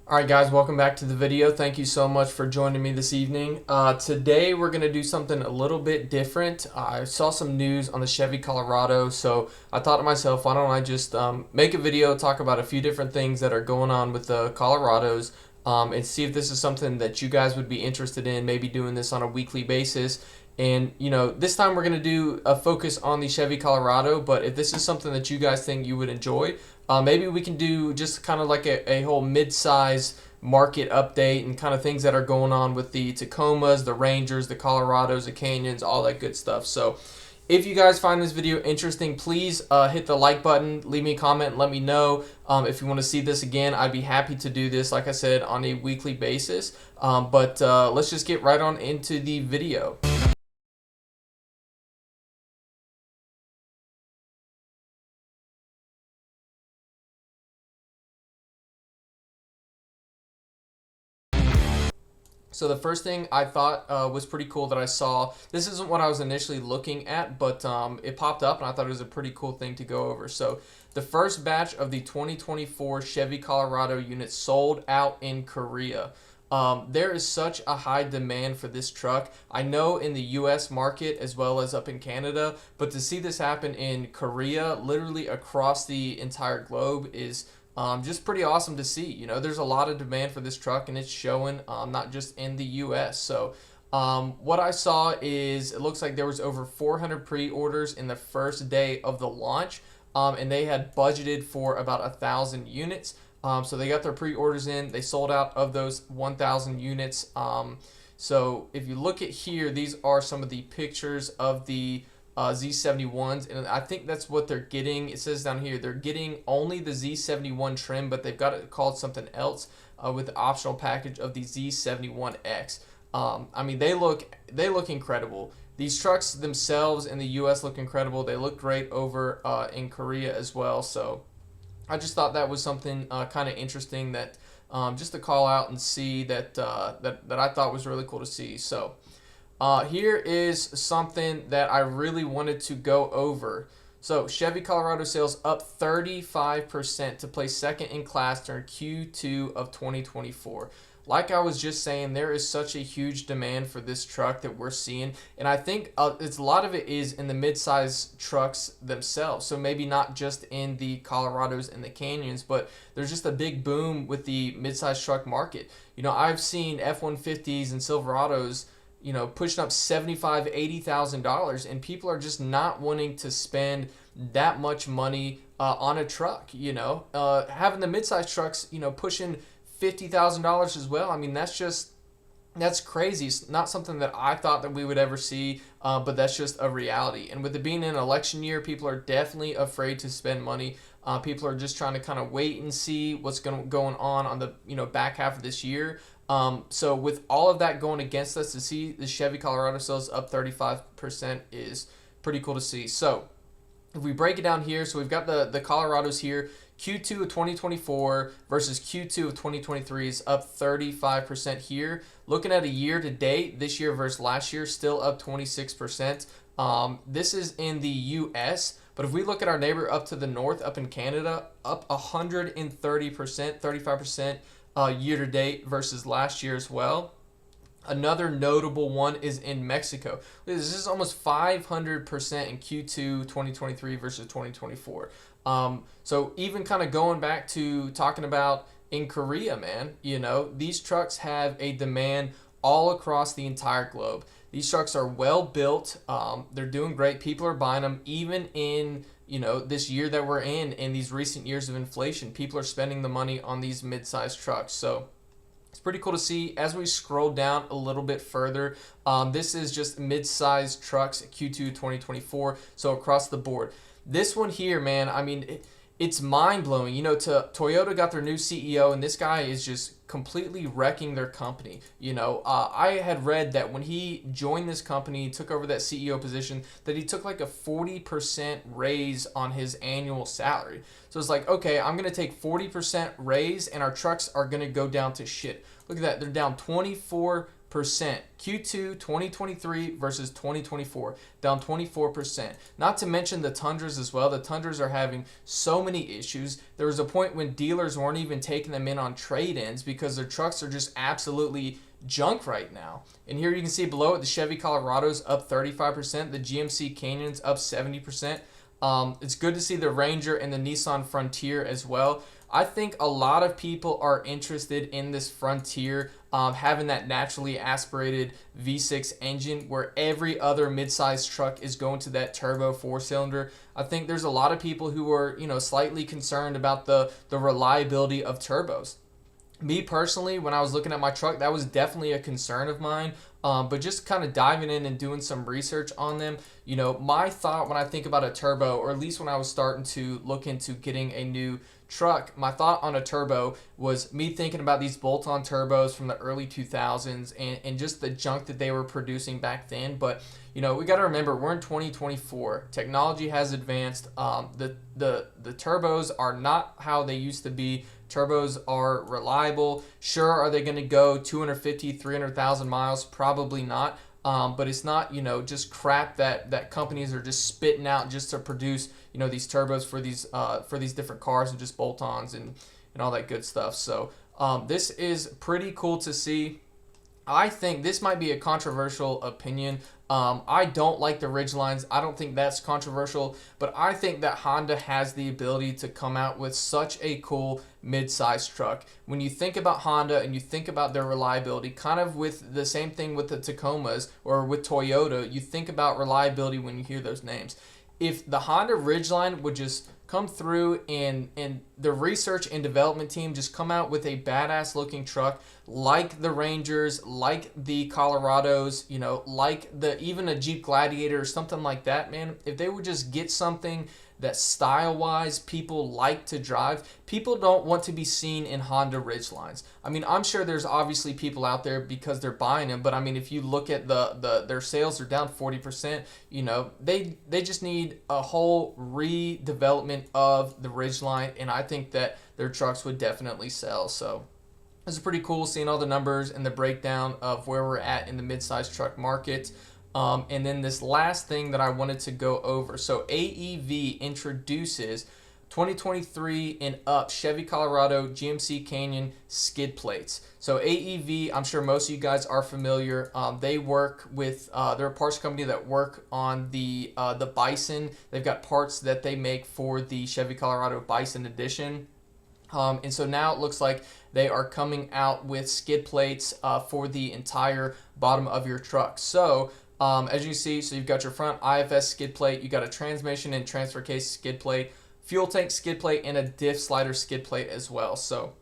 Alright guys, welcome back to the video. Thank you so much for joining me this evening. Today we're going to do something a little bit different. I saw some news on the Chevy Colorado, so I thought to myself, why don't I just make a video, talk about a few different things that are going on with the Colorados, and see if this is something that you guys would be interested in, maybe doing this on a weekly basis. And, this time we're going to do a focus on the Chevy Colorado, but if this is something that you guys think you would enjoy, maybe we can do just kind of like a whole mid-size market update and kind of things that are going on with the Tacomas, the Rangers, the Colorados, the Canyons, all that good stuff. So if you guys find this video interesting, please hit the like button, leave me a comment, and let me know if you want to see this again. I'd be happy to do this, like I said, on a weekly basis. But let's just get right on into the video. So the first thing I thought was pretty cool that I saw, this isn't what I was initially looking at, but it popped up and I thought it was a pretty cool thing to go over. So the first batch of the 2024 Chevy Colorado units sold out in Korea. There is such a high demand for this truck. I know in the US market as well as up in Canada, but to see this happen in Korea, literally across the entire globe, is just pretty awesome to see. There's a lot of demand for this truck, and it's showing not just in the US. So what I saw is it looks like there was over 400 pre-orders in the first day of the launch, and they had budgeted for about 1,000 units. So they got their pre-orders in. They sold out of those 1,000 units. So if you look at here, these are some of the pictures of the Z71s, and I think that's what they're getting. It says down here they're getting only the Z71 trim, but they've got it called something else with the optional package of the Z71X. I mean, they look incredible. These trucks themselves in the US look incredible. They look great over in Korea as well. So I just thought that was something kind of interesting that just to call out and see that I thought was really cool to see. So here is something that I really wanted to go over. So Chevy Colorado sales up 35% to place second in class during Q2 of 2024. Like I was just saying, there is such a huge demand for this truck that we're seeing, and I think it's a lot of it is in the mid-size trucks themselves. So maybe not just in the Colorados and the Canyons, but there's just a big boom with the mid-size truck market. I've seen F-150s and Silverados, pushing up $75,000, $80,000, and people are just not wanting to spend that much money on a truck. Having the mid-size trucks, pushing $50,000 as well. I mean, that's crazy. It's not something that I thought that we would ever see, but that's just a reality. And with it being an election year, people are definitely afraid to spend money. People are just trying to kind of wait and see what's going on the back half of this year. So with all of that going against us, to see the Chevy Colorado sales up 35% is pretty cool to see. So if we break it down here, so we've got the Colorados here. Q2 of 2024 versus Q2 of 2023 is up 35% here. Looking at a year to date, this year versus last year, still up 26%. This is in the US, but if we look at our neighbor up to the north, up in Canada, up 130%, 35% year to date versus last year as well. Another notable one is in Mexico. This is almost 500% in Q2 2023 versus 2024. So even kind of going back to talking about in Korea, man, these trucks have a demand all across the entire globe. These trucks are well built. They're doing great. People are buying them even in this year that we're in these recent years of inflation. People are spending the money on these mid-sized trucks. So it's pretty cool to see. As we scroll down a little bit further, this is just mid-sized trucks Q2 2024, so across the board. This one here, man, I mean, it's mind-blowing. Toyota got their new CEO, and this guy is just completely wrecking their company. I had read that when he joined this company, took over that CEO position, that he took like a 40% raise on his annual salary. So it's like, okay, I'm going to take 40% raise, and our trucks are going to go down to shit. Look at that. They're down 24% Q2 2023 versus 2024, down 24%. Not to mention the Tundras as well. The Tundras are having so many issues. There was a point when dealers weren't even taking them in on trade-ins because their trucks are just absolutely junk right now. And here you can see below it, the Chevy Colorado's up 35%, the GMC Canyon's up 70%. It's good to see the Ranger and the Nissan Frontier as well. I think a lot of people are interested in this Frontier, having that naturally aspirated V6 engine where every other midsize truck is going to that turbo 4-cylinder. I think there's a lot of people who are, slightly concerned about the reliability of turbos. Me personally, when I was looking at my truck, that was definitely a concern of mine. But just kind of diving in and doing some research on them, my thought when I think about a turbo, or at least when I was starting to look into getting a new truck, my thought on a turbo was me thinking about these bolt-on turbos from the early 2000s and just the junk that they were producing back then. But we got to remember, we're in 2024. Technology has advanced. The turbos are not how they used to be. Turbos are reliable. Sure, are they going to go 250, 300,000 miles? Probably not. But it's not, just crap that companies are just spitting out just to produce, these turbos for these different cars and just bolt-ons and all that good stuff. So this is pretty cool to see. I think this might be a controversial opinion. I don't like the Ridgelines. I don't think that's controversial, but I think that Honda has the ability to come out with such a cool mid-size truck. When you think about Honda and you think about their reliability, kind of with the same thing with the Tacomas or with Toyota, you think about reliability when you hear those names. If the Honda Ridgeline would just come through and the research and development team just come out with a badass looking truck like the Rangers, like the Colorados, like even a Jeep Gladiator or something like that, man, if they would just get something that style-wise people like to drive. People don't want to be seen in Honda Ridgelines. I mean, I'm sure there's obviously people out there because they're buying them, but I mean, if you look at their sales are down 40%, they just need a whole redevelopment of the Ridgeline, and I think that their trucks would definitely sell. So this is pretty cool seeing all the numbers and the breakdown of where we're at in the mid-size truck market. And then this last thing that I wanted to go over. So AEV introduces 2023 and up Chevy Colorado, GMC Canyon skid plates. So AEV, I'm sure most of you guys are familiar. They work with, they're a parts company that work on the Bison. They've got parts that they make for the Chevy Colorado Bison Edition. And so now it looks like they are coming out with skid plates for the entire bottom of your truck. So as you see, so you've got your front IFS skid plate, you got a transmission and transfer case skid plate, fuel tank skid plate, and a diff slider skid plate as well. So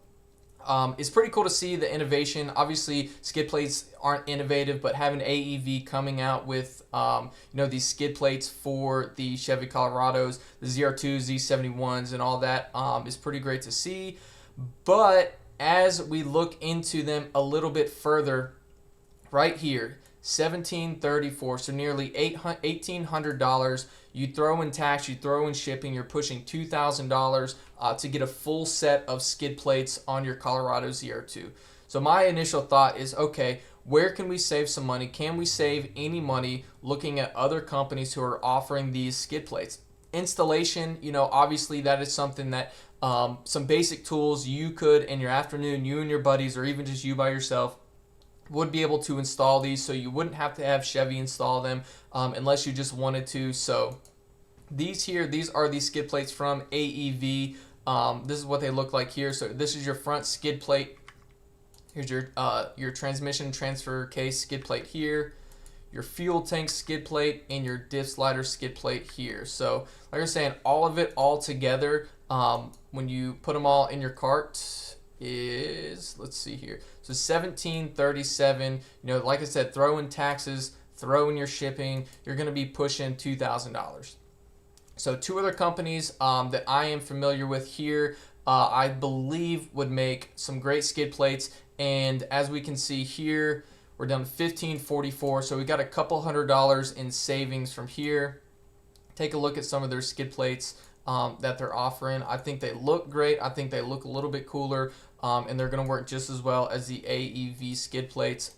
it's pretty cool to see the innovation. Obviously, skid plates aren't innovative, but having AEV coming out with these skid plates for the Chevy Colorados, the ZR2s, Z71s, and all that is pretty great to see. But as we look into them a little bit further, right here, $1,734, so nearly $1,800. You throw in tax, you throw in shipping, you're pushing $2,000 to get a full set of skid plates on your Colorado ZR2. So my initial thought is, okay, where can we save some money? Can we save any money looking at other companies who are offering these skid plates? Installation, obviously that is something that some basic tools you could in your afternoon, you and your buddies, or even just you by yourself, would be able to install these, so you wouldn't have to have Chevy install them unless you just wanted to. So these are the skid plates from AEV. This is what they look like here. So this is your front skid plate. Here's your transmission transfer case skid plate here, your fuel tank skid plate, and your diff slider skid plate here. So like I was saying, all of it all together, when you put them all in your cart, is, let's see here, so $1,737. Like I said, throw in taxes, throw in your shipping, you're going to be pushing $2,000. So two other companies that I am familiar with here, I believe would make some great skid plates, and as we can see here, we're down to $1,544. So we got a couple $100 in savings from here. Take a look at some of their skid plates that they're offering. I think they look great. I think they look a little bit cooler, and they're going to work just as well as the AEV skid plates.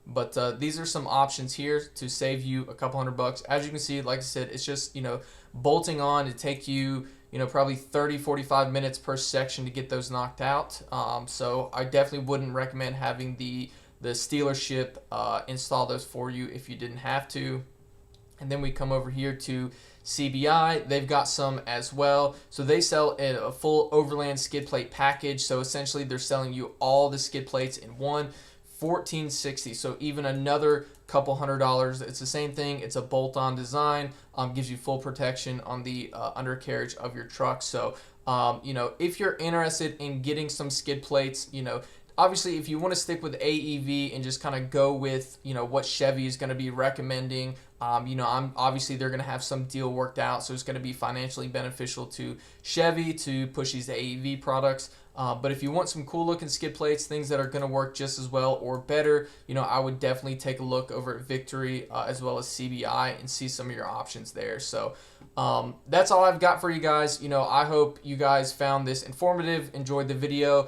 But these are some options here to save you a couple $100. As you can see, like I said, it's just, bolting on to take you, probably 30, 45 minutes per section to get those knocked out. So I definitely wouldn't recommend having the dealership install those for you if you didn't have to. And then we come over here to CBI. They've got some as well. So they sell a full overland skid plate package. So essentially they're selling you all the skid plates in one. $14.60, so even another couple $100. It's the same thing. It's a bolt-on design. Gives you full protection on the undercarriage of your truck. So if you're interested in getting some skid plates, obviously if you want to stick with AEV and just kind of go with what Chevy is going to be recommending, I'm obviously they're going to have some deal worked out, so it's going to be financially beneficial to Chevy to push these AEV products. But if you want some cool looking skid plates, things that are going to work just as well or better, I would definitely take a look over at Victory as well as CBI and see some of your options there. So that's all I've got for you guys. I hope you guys found this informative, enjoyed the video.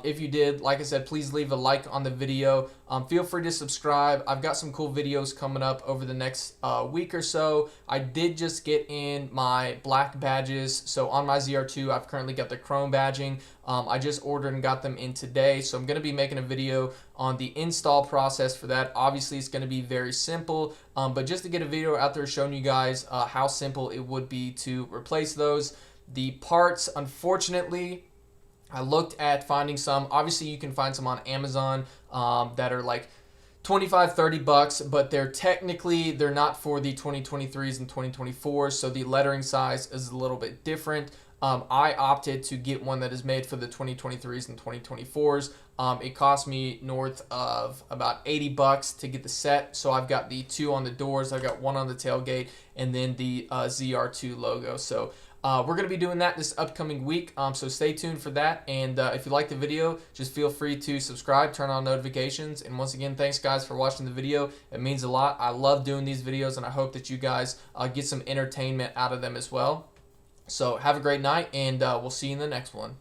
If you did, like I said, please leave a like on the video. Feel free to subscribe. I've got some cool videos coming up over the next week or so. I did just get in my black badges. So on my ZR2, I've currently got the chrome badging. I just ordered and got them in today. So I'm going to be making a video on the install process for that. Obviously, it's going to be very simple. But just to get a video out there showing you guys how simple it would be to replace those. The parts, unfortunately, I looked at finding some. Obviously, you can find some on Amazon that are like $25, $30, but they're not for the 2023s and 2024s, so the lettering size is a little bit different. I opted to get one that is made for the 2023s and 2024s. It cost me north of about $80 to get the set. So I've got the two on the doors, I've got one on the tailgate, and then the ZR2 logo. So we're going to be doing that this upcoming week, so stay tuned for that. And if you like the video, just feel free to subscribe, turn on notifications. And once again, thanks guys for watching the video. It means a lot. I love doing these videos, and I hope that you guys get some entertainment out of them as well. So have a great night, and we'll see you in the next one.